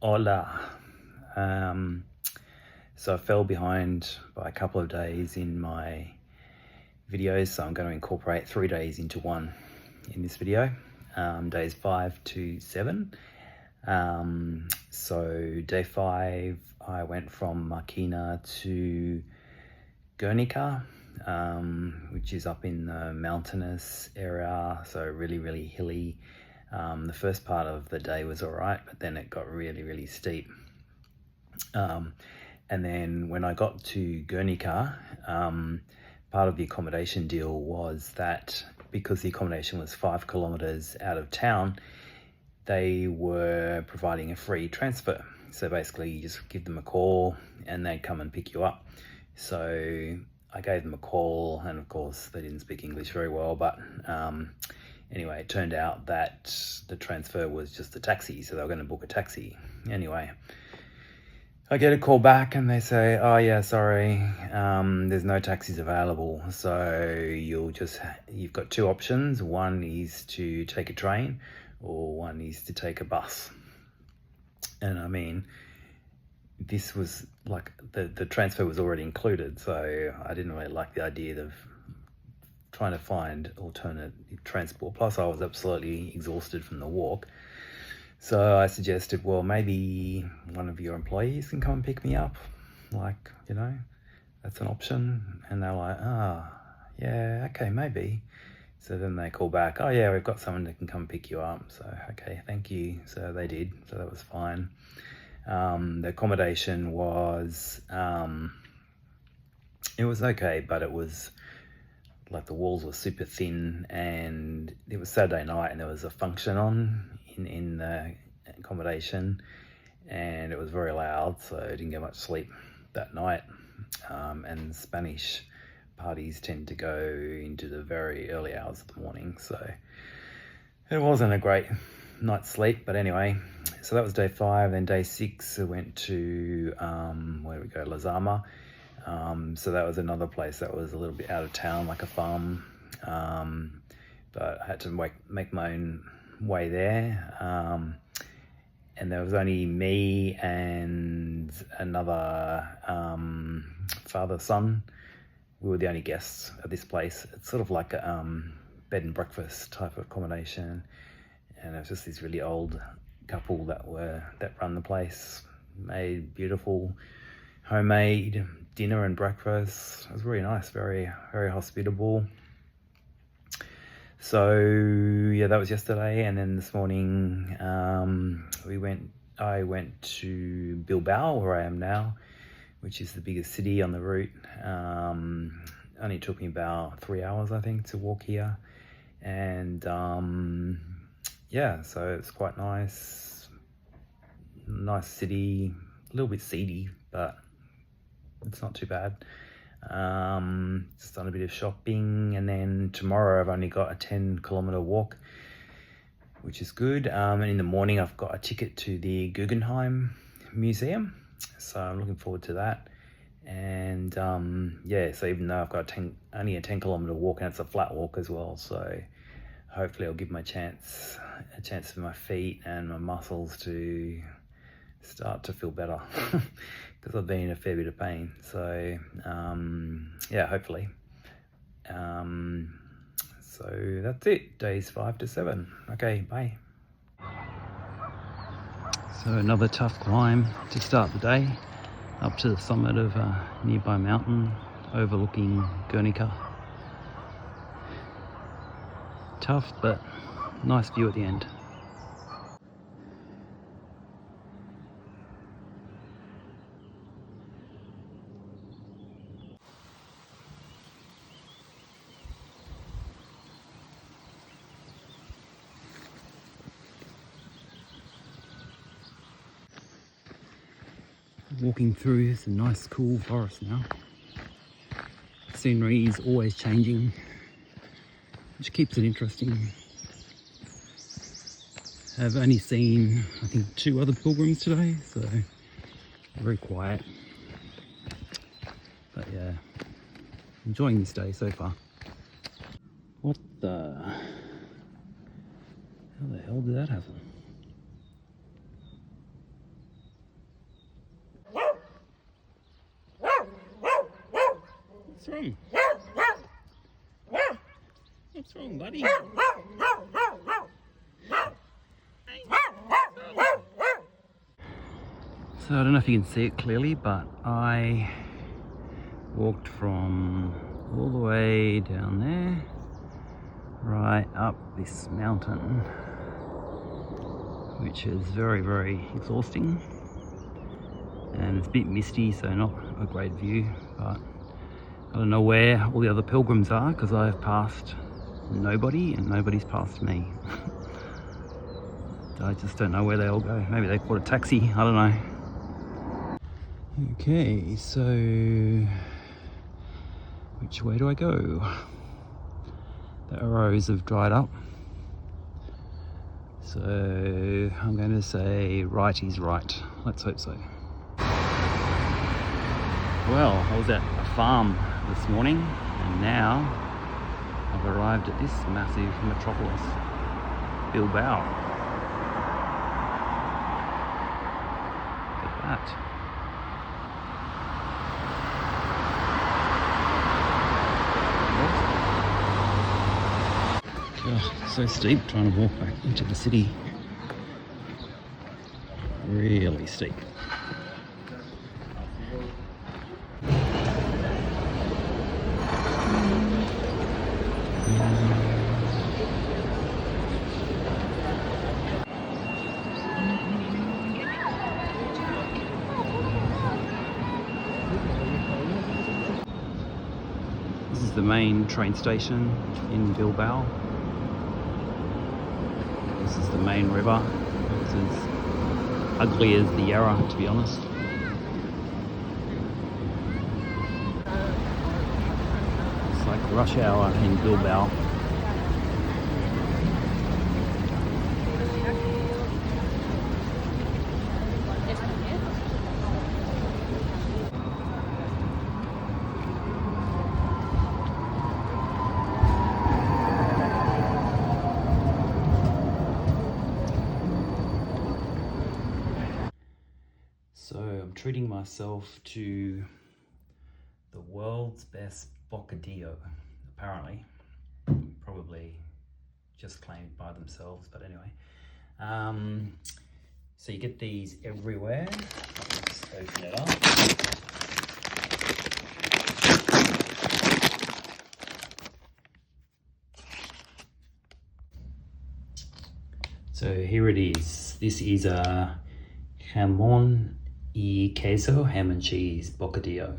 Hola. So I fell behind by a couple of days in my videos, so I'm going to incorporate 3 days into one in this video, days 5 to 7. So day 5, I went from Markina to Guernica, which is up in the mountainous area, so really hilly. The first part of the day was all right, but then it got really steep. And then when I got to Guernica, part of the accommodation deal was that because the accommodation was 5 kilometers out of town, they were providing a free transfer. So basically you just give them a call and they'd come and pick you up. So I gave them a call, and of course they didn't speak English very well, but anyway, it turned out that the transfer was just a taxi, so they were going to book a taxi. Anyway, I get a call back and they say, oh yeah, sorry, there's no taxis available. So you've got 2 options. One is to take a train, or one is to take a bus. And I mean, this was like, the transfer was already included, so I didn't really like the idea of trying to find alternate transport. Plus I was absolutely exhausted from the walk. So I suggested, well, maybe one of your employees can come and pick me up. Like, that's an option. And they're like, yeah, okay, maybe. So then they call back, oh yeah, we've got someone that can come pick you up. So, okay, thank you. So they did, so that was fine. The accommodation was, it was okay, but it was like the walls were super thin, and it was Saturday night and there was a function on in the accommodation, and it was very loud, so I didn't get much sleep that night. And Spanish parties tend to go into the very early hours of the morning, so it wasn't a great night's sleep. But anyway, so that was day 5. Then day 6 I went to where we go, Lazama. So that was another place that was a little bit out of town, like a farm, but I had to make my own way there. And there was only me and another father-son. We were the only guests at this place. It's sort of like a bed and breakfast type of accommodation, and it was just this really old couple that run the place. Made beautiful homemade dinner and breakfast. It was really nice, very hospitable. So yeah, that was yesterday. And then this morning I went to Bilbao, where I am now, which is the biggest city on the route. Only took me about 3 hours, I think, to walk here. And yeah, so it's quite nice city, a little bit seedy, but it's not too bad. Just done a bit of shopping, and then tomorrow I've only got a 10-kilometer walk, which is good. And in the morning I've got a ticket to the Guggenheim Museum, so I'm looking forward to that. And yeah, so even though I've got only a 10-kilometer walk, and it's a flat walk as well, so hopefully I'll give a chance for my feet and my muscles to start to feel better, because I've been in a fair bit of pain. So yeah, hopefully. So that's it, days 5 to 7. Okay, bye. So another tough climb to start the day, up to the summit of a nearby mountain overlooking Guernica. Tough, but nice view at the end. Walking through some nice cool forest now. Scenery is always changing, which keeps it interesting. I've only seen, I think, 2 other pilgrims today, so very quiet. But yeah, enjoying this day so far. What the? How the hell did that happen? What's wrong? What's wrong, buddy? So I don't know if you can see it clearly, but I walked from all the way down there, right up this mountain, which is very, very exhausting. And it's a bit misty, so not a great view, but I don't know where all the other pilgrims are because I've passed nobody and nobody's passed me. I just don't know where they all go. Maybe they caught a taxi, I don't know. Okay, so which way do I go? The arrows have dried up, so I'm going to say right is right. Let's hope so. Well, I was at a farm this morning and now I've arrived at this massive metropolis, Bilbao. Look at that. Oh, so steep trying to walk back into the city. Really steep. This is the main train station in Bilbao. This is the main river. This is ugly as the Yarra, to be honest. It's like rush hour in Bilbao. So I'm treating myself to the world's best bocadillo, apparently. Probably just claimed by themselves, but anyway. So you get these everywhere. Let's open it up. So here it is. This is a Xiamen y queso ham and cheese bocadillo.